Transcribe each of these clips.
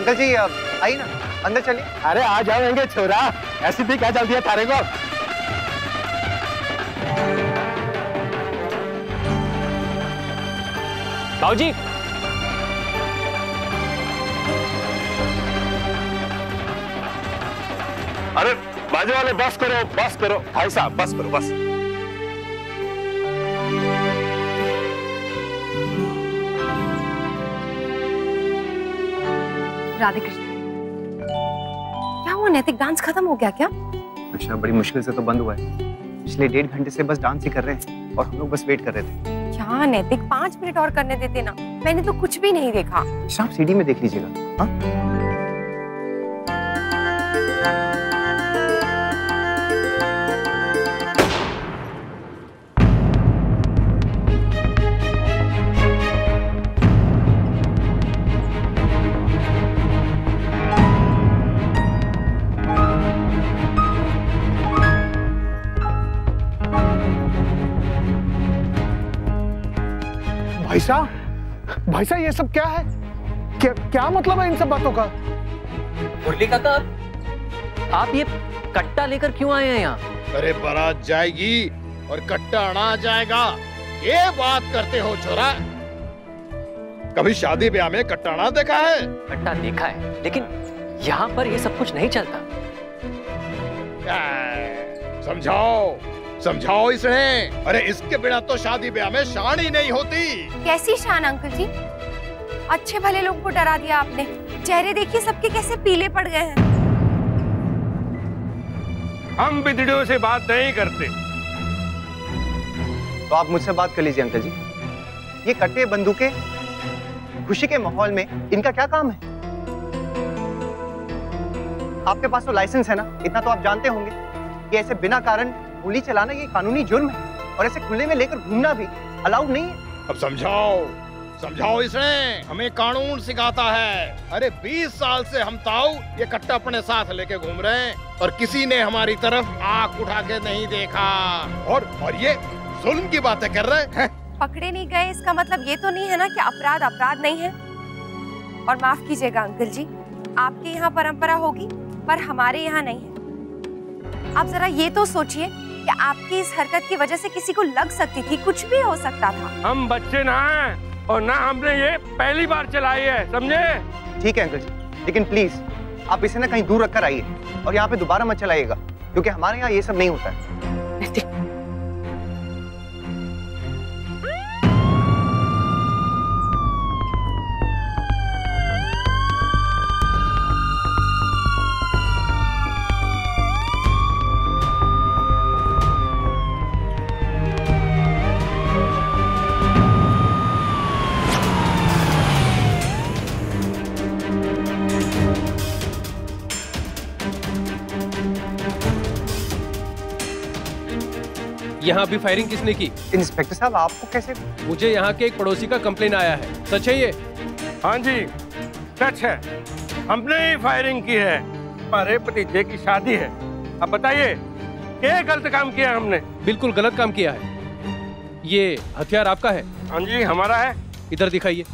Uncle जी आइए ना, अंदर चलिए। अरे आ जाएंगे छोरा, ऐसी भी क्या चल दिया तारे को। बाबूजी, अरे बाजू वाले बस करो भाई साहब, बस करो बस। राधे कृष्ण। क्या हुआ नैतिक, डांस खत्म हो गया क्या? अच्छा, बड़ी मुश्किल से तो बंद हुआ है। पिछले 1.5 घंटे से बस डांस ही कर रहे हैं और हम लोग बस वेट कर रहे थे। क्या नैतिक, 5 मिनट और करने देते ना, मैंने तो कुछ भी नहीं देखा। आप सीडी में देख लीजिएगा। हाँ भाई साहब ये सब क्या है? क्या मतलब है इन सब बातों का? मुरली काका, आप ये कट्टा लेकर क्यों आए हैं यहाँ? अरे बारात जाएगी और कट्टा अड़ा जाएगा, ये बात करते हो छोरा? कभी शादी ब्याह में कट्टा अड़ा देखा है? कट्टा देखा है, लेकिन यहाँ पर ये सब कुछ नहीं चलता। समझाओ इसे। अरे इसके बिना तो शादी ब्याह में शान ही नहीं होती। कैसी शान अंकल जी? अच्छे भले लोग को डरा दिया आपने। चेहरे देखिए सबके कैसे पीले पड़ गए हैं। हम बिदड़ियों से बात नहीं करते। तो आप मुझसे बात कर लीजिए अंकल जी। ये कट्टे बंदूकें खुशी के माहौल में इनका क्या काम है? आपके पास तो लाइसेंस है ना, इतना तो आप जानते होंगे कि ऐसे बिना कारण गोली चलाना ये कानूनी जुर्म है और ऐसे खुले में लेकर घूमना भी अलाउड नहीं है। अब समझाओ इसने, हमें कानून सिखाता है। अरे 20 साल से हम ताऊ ये कट्टा अपने साथ लेके घूम रहे हैं और किसी ने हमारी तरफ आंख उठा के नहीं देखा। और ये जुल्म की बातें कर रहे हैं। पकड़े नहीं गए इसका मतलब ये तो नहीं है ना कि अपराध नहीं है। और माफ कीजिएगा अंकल जी, आपके यहाँ परंपरा होगी पर हमारे यहाँ नहीं है। आप जरा ये तो सोचिए कि आपकी इस हरकत की वजह से किसी को लग सकती थी, कुछ भी हो सकता था। हम बच्चे ना हैं और ना हमने ये पहली बार चलाई है, समझे? ठीक है अंकल जी, लेकिन प्लीज आप इसे ना कहीं दूर रखकर आइए और यहाँ पे दोबारा मत चलाइएगा, क्योंकि हमारे यहाँ ये सब नहीं होता है। यहाँ भी फायरिंग किसने की? इंस्पेक्टर साहब आपको कैसे? मुझे यहाँ के एक पड़ोसी का कंप्लेन आया है, सच है ये? हाँ जी सच है, हमने ही फायरिंग की है। हमारे भतीजे की शादी है। अब बताइए क्या गलत काम किया हमने? बिल्कुल गलत काम किया है। ये हथियार आपका है? हाँ जी हमारा है। इधर दिखाइए।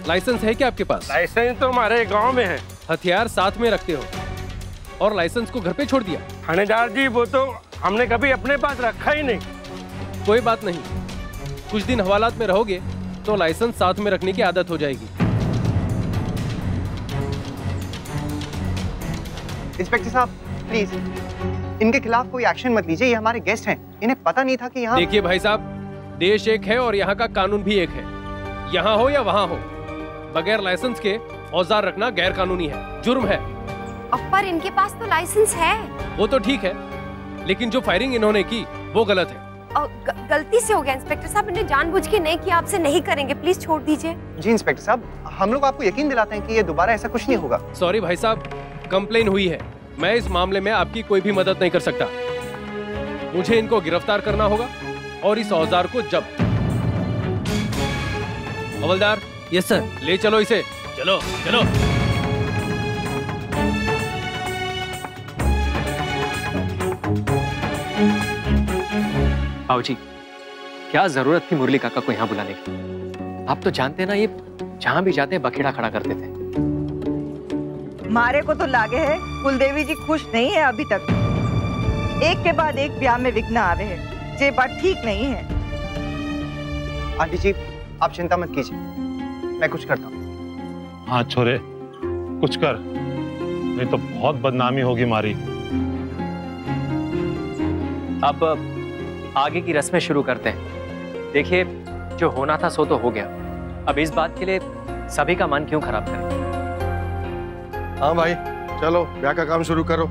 लाइसेंस है क्या आपके पास? लाइसेंस तो हमारे गाँव में है। हथियार साथ में रखते हो और लाइसेंस को घर पे छोड़ दिया? थानेदार जी वो तो हमने कभी अपने पास रखा ही नहीं। कोई बात नहीं, कुछ दिन हवालात में रहोगे तो लाइसेंस साथ में रखने की आदत हो जाएगी। इंस्पेक्टर साहब प्लीज इनके खिलाफ कोई एक्शन मत लीजिए, ये हमारे गेस्ट हैं, इन्हें पता नहीं था कि यहाँ। देखिए भाई साहब, देश एक है और यहाँ का कानून भी एक है। यहाँ हो या वहाँ हो, बगैर लाइसेंस के औजार रखना गैर कानूनी है, जुर्म है। पर इनके पास तो लाइसेंस है। वो तो ठीक है, लेकिन जो फायरिंग इन्होंने की वो गलत है। गलती से हो गया इंस्पेक्टर साहब, इन्हें जानबूझ के नहीं किया, आपसे नहीं करेंगे, प्लीज छोड़ दीजिए। जी इंस्पेक्टर साहब, हम लोग आपको यकीन दिलाते हैं कि ये दोबारा ऐसा कुछ नहीं होगा। सॉरी भाई साहब, कंप्लेन हुई है, मैं इस मामले में आपकी कोई भी मदद नहीं कर सकता। मुझे इनको गिरफ्तार करना होगा और इस औजार को जब्त। हवलदार। Yes sir. ले चलो इसे। चलो चलो। बाबूजी, क्या जरूरत थी मुरली काका को यहाँ बुलाने की? आप तो जानते ना ये जहां भी जाते बखेड़ा खड़ा करते थे। मारे को तो लागे है कुलदेवी जी खुश नहीं है अभी तक। एक के बाद एक ब्याह में विघ्न आवे है, ये बात ठीक नहीं है। आंटी जी आप चिंता मत कीजिए, मैं कुछ करता हूँ। हाँ छोरे कुछ कर, नहीं तो बहुत बदनामी होगी हमारी। अब आगे की रस्में शुरू करते हैं। देखिए जो होना था सो तो हो गया, अब इस बात के लिए सभी का मन क्यों खराब करें। हाँ भाई चलो ब्याह का काम शुरू करो।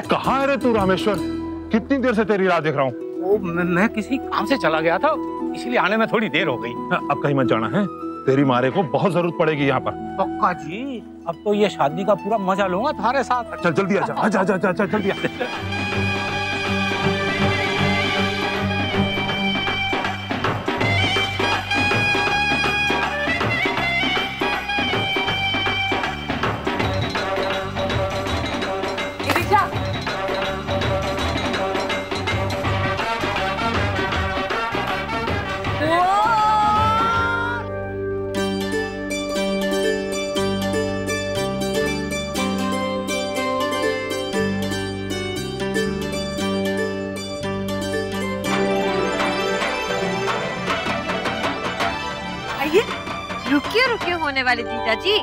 कहाँ है रे तू रामेश्वर? कितनी देर से तेरी राह देख रहा हूँ। वो मैं किसी काम से चला गया था, इसलिए आने में थोड़ी देर हो गई। अब कहीं मत जाना है, तेरी मारे को बहुत जरूरत पड़ेगी यहाँ पर। पक्का जी, अब तो ये शादी का पूरा मजा लूंगा तुम्हारे साथ। चल जल्दी आजा, आजा आजा आजा जल्दी आ। रुकिए होने वाले जीजा जी,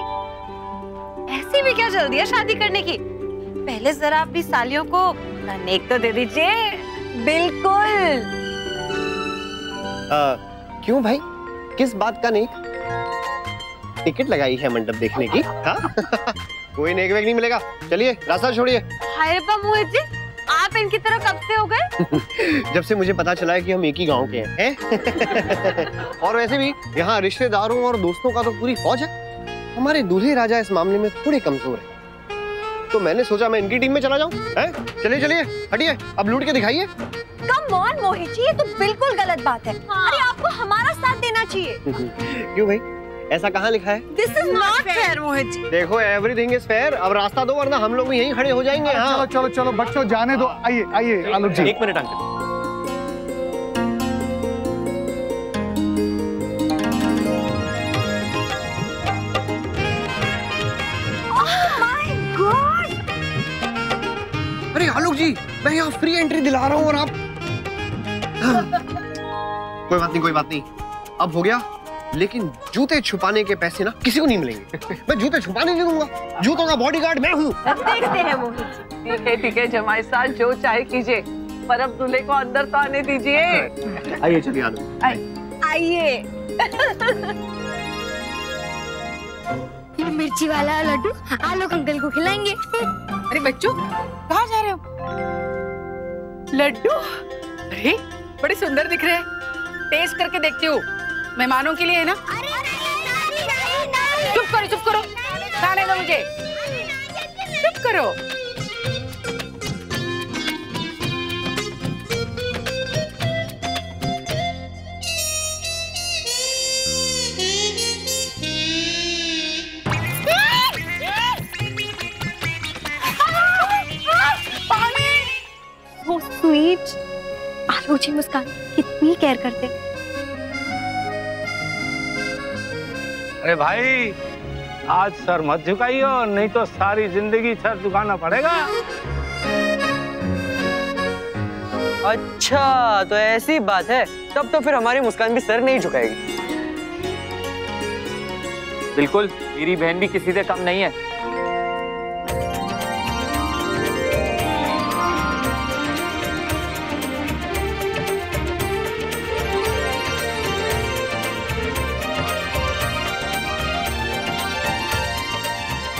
ऐसी भी क्या जल्दी है शादी करने की? पहले जरा अपनी सालियों को नेक तो दे दीजिए। बिल्कुल। क्यों भाई, किस बात का नेक? टिकट लगाई है मंडप देखने की? हाँ? कोई नेक वेक नहीं मिलेगा, चलिए रास्ता छोड़िए। हाय रब्बा मोहित जी, आप इनकी तरह कब से हो गए? जब से मुझे पता चला है कि हम एक ही गांव के हैं। और वैसे भी यहाँ रिश्तेदारों और दोस्तों का तो पूरी फौज है। हमारे दूल्हे राजा इस मामले में थोड़े कमजोर हैं, तो मैंने सोचा मैं इनकी टीम में चला जाऊं। चलिए चलिए हटिए, अब लूट के दिखाइए। कम ऑन मोहित जी, ये तो बिल्कुल गलत बात है। हाँ। अरे आपको हमारा साथ देना चाहिए। क्यों भाई, ऐसा कहाँ लिखा है? This is not fair Mohit ji. देखो एवरीथिंग इज फेयर, अब रास्ता दो वरना हम लोग भी यहीं खड़े हो जाएंगे। हाँ चलो चलो चलो बच्चों जाने दो। आइए आइए आलोक जी। एक मिनट अंकल। अरे आलोक जी, मैं यहाँ फ्री एंट्री दिला रहा हूँ और आप कोई बात नहीं, अब हो गया। लेकिन जूते छुपाने के पैसे ना किसी को नहीं मिलेंगे। मैं जूते छुपाने नहीं दूंगा, जूतों का बॉडीगार्ड मैं हूँ। देखते हैं मोहित। ठीक है जमाई साहब, जो चाहे कीजिए, पर अब दूल्हे को अंदर तो आने दीजिए। आइए चलिए आलोक। आइए। मिर्ची वाला लड्डू आलोक अंकल को खिलाएंगे। अरे बच्चों कहाँ जा रहे हो? लड्डू? अरे बड़े सुंदर दिख रहे हैं, टेस्ट करके देखती हूँ। मेहमानों के लिए है ना? चुप करो, खाने दो मुझे, चुप करो। So sweet। आलोक जी मुस्कान कितनी केयर करते। अरे भाई आज सर मत झुकाइयो, नहीं तो सारी जिंदगी सर झुकाना पड़ेगा। अच्छा तो ऐसी बात है, तब तो फिर हमारी मुस्कान भी सर नहीं झुकाएगी। बिल्कुल, मेरी बहन भी किसी से कम नहीं है।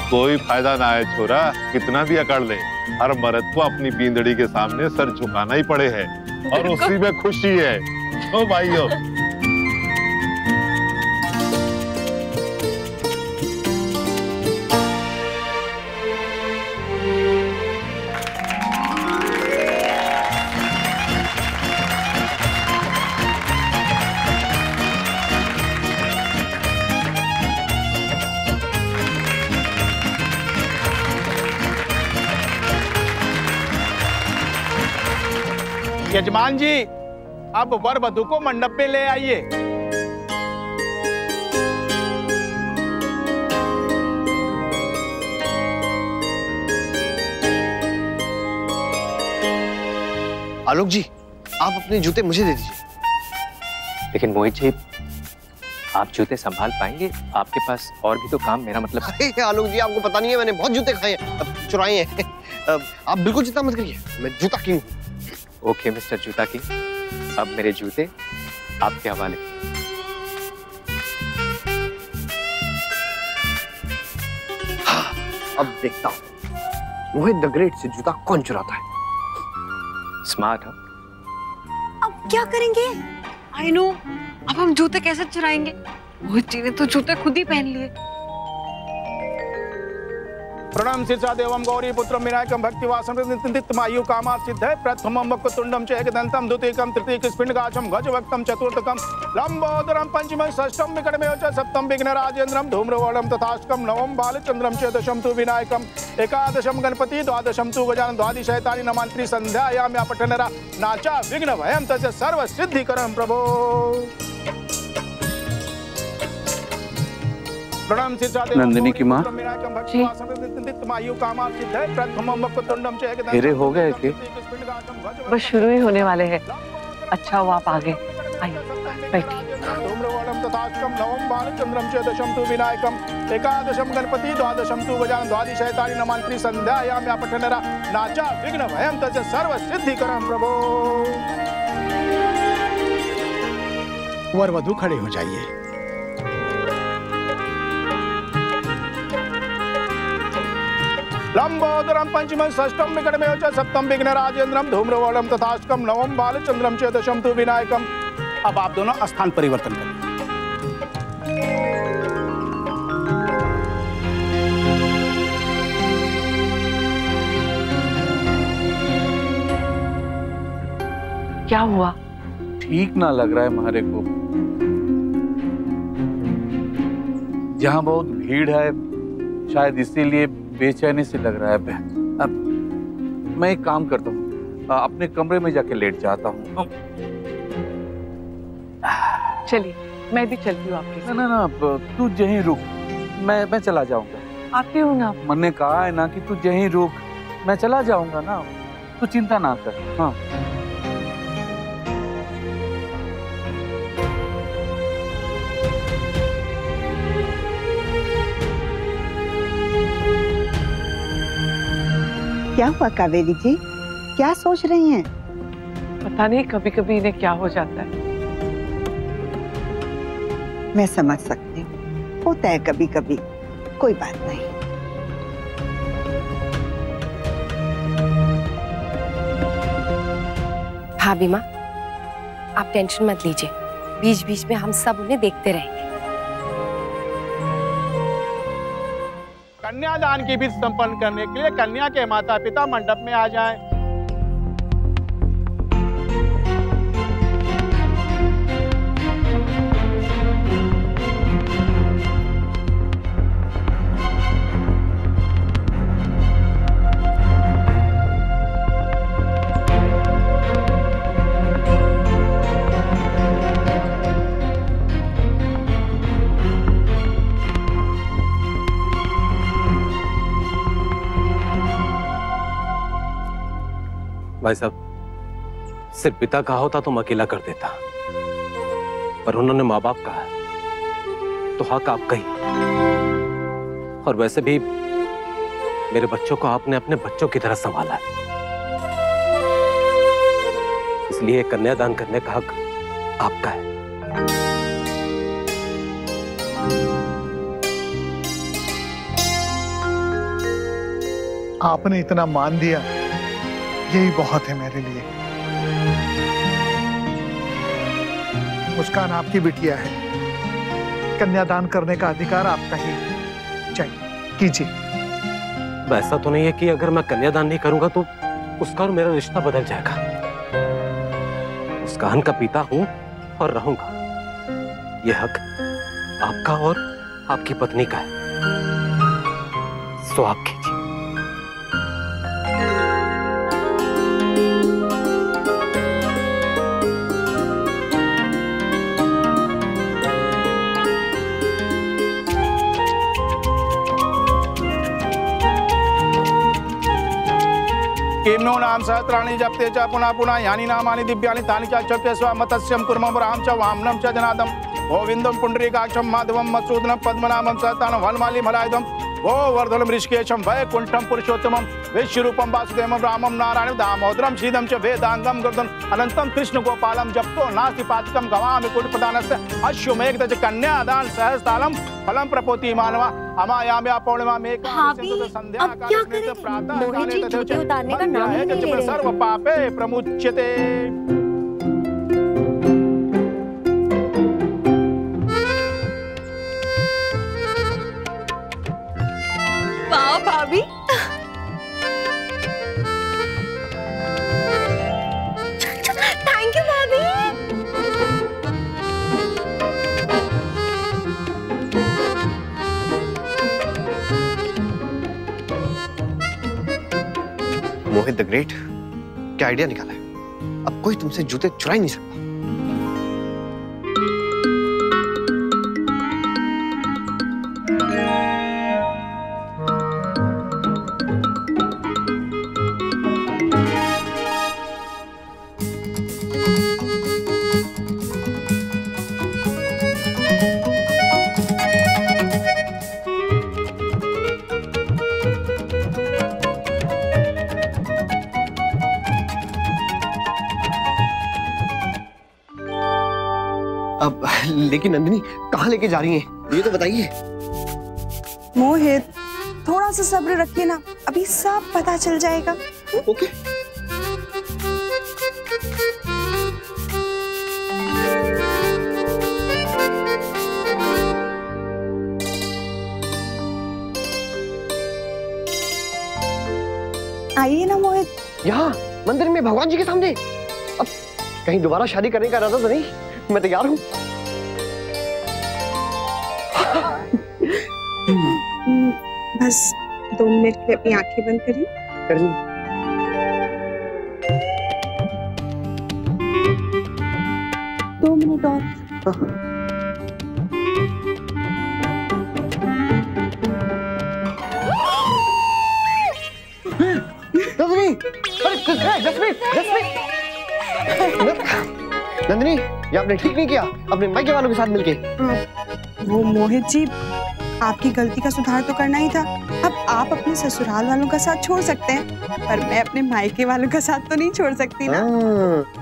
कोई फायदा ना है छोरा, कितना भी अकड़ ले, हर मर्द को अपनी बींदड़ी के सामने सर झुकाना ही पड़े है, और उसी में खुशी है। ओ भाइयों यजमान जी, अब वर वधु को मंडप में ले आइए। आलोक जी, आप अपने जूते मुझे दे दीजिए। लेकिन मोहित जी, आप जूते संभाल पाएंगे? आपके पास और भी तो काम, मेरा मतलब। अरे आलोक जी, आपको पता नहीं है, मैंने बहुत जूते खाए हैं, अब चुराए हैं। आप बिल्कुल चिंता मत करिए, मैं जूता किंग हूँ। ओके मिस्टर जूता किंग, अब मेरे जूते आपके हवाले। हाँ, अब देखता हूँ मोहित द ग्रेट से जूता कौन चुराता है। स्मार्ट हो। अब क्या करेंगे? आई नो, अब हम जूते कैसे चुराएंगे? मोहित जी ने तो जूते खुद ही पहन लिए। प्रणम शीर्षा देवम गौरी पुत्रम विनायकम भक्तिवासम नित्यमायु कामात् सिद्धे प्रथमम वक्रतुंडम च एकदंतम द्वितीयकम तृतीयक स्फटिकाक्षम गजवक्त्रम चतुर्थकम लंबोदरम पंचमं षष्ठम विकटमेव च सप्तम विघ्नराजेन्द्रम धूम्रवर्णम तथाष्टकम नवम बालचंद्रम च दशम तु विनायकम एकादशम गणपति द्वादशम तु गजानन द्वादशैतानि नमांत्रि संध्यायाम या पठनरा नाचा विघ्न भयम तस्य सर्व सिद्धिकरम प्रभो। नंदिनी की माँ, फेरे हो गए कि बस शुरू ही होने वाले हैं। अच्छा हुआ आप आ गए। आइए बैठिए। एकादशम गणपति द्वादशम तु गजानन द्वादशैतानि नमांत्रि संध्यायाम या पठनरा नाचा विघ्न भयम तस्य सर्व सिद्धिकरम प्रभो। वर वधु खड़े हो जाइए। लंबोदरम पंचमं षष्ठम विकटमेव च सप्तम विघ्नराजेन्द्रम धूम्रवर्णम तथाष्टकम नवम बालचंद्रम च दशम तु विनायकम। अब आप दोनों स्थान परिवर्तन करें। क्या हुआ? ठीक ना लग रहा है मारे को। यहाँ बहुत भीड़ है, शायद इसीलिए बेचैनी से लग रहा है। अब मैं एक काम करता हूँ, अपने कमरे में जाके लेट जाता हूँ। चलिए मैं भी चलती हूँ आपके साथ। ना तू यहीं रुक, मैं चला जाऊंगा। आती हूँ ना। मैंने कहा है ना कि तू यहीं रुक, मैं चला जाऊंगा ना, तू चिंता ना कर। हाँ क्या हुआ कावेरी जी, क्या सोच रही हैं? पता नहीं, कभी कभी इन्हें क्या हो जाता है। मैं समझ सकती हूँ, होता है कभी कभी, कोई बात नहीं। भाभी माँ, आप टेंशन मत लीजिए, बीच बीच में हम सब उन्हें देखते रहेंगे। कन्यादान की विधि संपन्न करने के लिए कन्या के माता पिता मंडप में आ जाएं। भाई साहब, सिर्फ पिता कहा होता तो मैं अकेला कर देता, पर उन्होंने माँ बाप कहा तो हक आपका ही। और वैसे भी मेरे बच्चों को आपने अपने बच्चों की तरह संभाला है, इसलिए कन्यादान करने का हक आपका है। आपने इतना मान दिया, यही बहुत है मेरे लिए। मुस्कान आपकी बिटिया है, कन्यादान करने का अधिकार आपका ही। चाहिए कीजिए। वैसा तो नहीं है कि अगर मैं कन्यादान नहीं करूंगा तो उसका और मेरा रिश्ता बदल जाएगा। मुस्कान का पिता हूं और रहूंगा। यह हक आपका और आपकी पत्नी का है, सो आप कीजिए। किम्नो नाम सहस्राणि जपते च पुनः पुनः यानि नामानि दिव्यानि तानि च चक्रे स्वमतस्यं कुर्मं राम च वामनं च जनादं गोविन्दं पुण्डरीकाक्षं माधवं मधुसूदनं पद्मनाभं सहस्रनामं वनमाली मलायुधं गोवर्धनं ऋषिकेशं वैकुण्ठं पुरुषोत्तमं विश्वरूपं वासुदेवं रामं नारायणं दामोदरं श्रीदं च वेदांगं गुरुदं अनंतं कृष्ण गोपालं जप्तो नास्ति पातकं गवामि कुटप्रदानस्य अश्वमेघ च कन्यादान सहस्तालं फलं प्रपोति मानवा अमायाम्या पौर्णिमा में संध्या काले प्रातः काले तथा सर्व पापे प्रमुच्यते। वाह भाभी, थैंक यू भाभी। मोहित द ग्रेट, क्या आइडिया निकाला है। अब कोई तुमसे जूते चुरा ही नहीं सकता। अब लेकिन नंदिनी कहाँ लेके जा रही हैं? ये तो बताइए। मोहित, थोड़ा सा सब्र रखिए ना, अभी सब पता चल जाएगा। ओके। आइए ना मोहित। यहाँ मंदिर में भगवान जी के सामने। अब कहीं दोबारा शादी करने का इरादा तो नहीं? मैं तैयार हूँ। बस 2 मिनट के अपनी आंखें बंद करिए। करिए। 2 मिनट और। नंदिनी, ये आपने ठीक नहीं किया अपने मायके वालों के साथ मिलके। वो मोहित जी, आपकी गलती का सुधार तो करना ही था। अब आप अपने ससुराल वालों का साथ छोड़ सकते हैं, पर मैं अपने मायके वालों का साथ तो नहीं छोड़ सकती ना।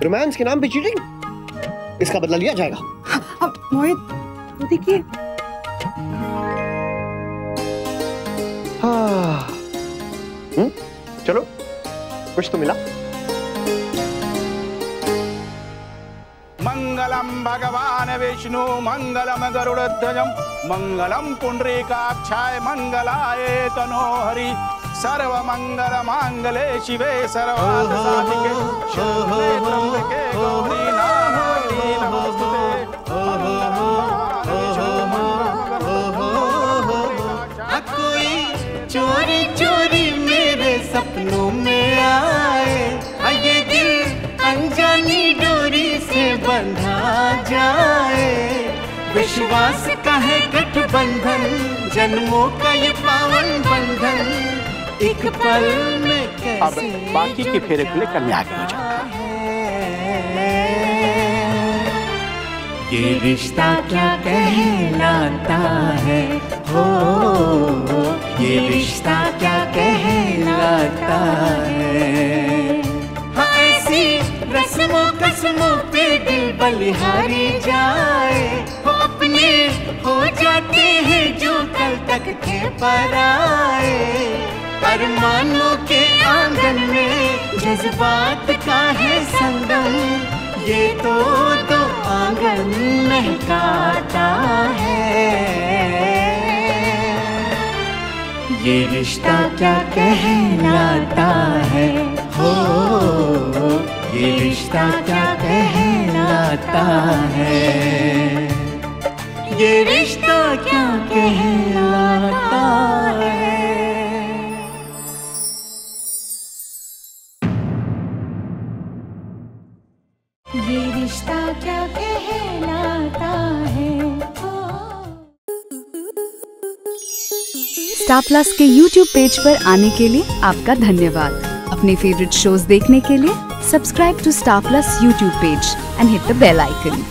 रोमांस के नाम पे चीटिंग, इसका बदला लिया जाएगा। अब मोहित, तो देखिए। चलो, कुछ तो मिला। मंगलम भगवान विष्णु मंगलम गरुड़ध्वजम मंगलम पुंडरीकाक्षाय मंगलाय तनोहरि सर्व मंगल मांगले शिवे सर्वार्थ साधिके शरण्ये त्र्यंबके गौरी नारायणी नमोस्तुते। कोई चोरी चोरी मेरे सपनों में आए, ये दिल अनजानी डोरी से बंधा जाए। विश्वास का है गठबंधन, जन्मों का ये पावन बंधन, एक पल में कैसे अब बाकी के फेरे खुले करने आगे हो जाता ये रिश्ता क्या कहलाता है, हो ये रिश्ता क्या कहलाता है। हाँ, ऐसी रस्मों कसमों पे दिल बलिहारी जाए, वो अपने हो जाते हैं जो कल तक थे पराए। अरमानों के आंगन में जज्बात का है संगम, ये तो आंगन महकाता है। ये रिश्ता क्या कहलाता है, हो ये रिश्ता क्या कहलाता है। ये रिश्ता क्या कहलाता है। ये रिश्ता क्या कहलाता है। स्टार प्लस के YouTube पेज पर आने के लिए आपका धन्यवाद। अपने फेवरेट शोज देखने के लिए subscribe to Star Plus YouTube page and hit the bell icon.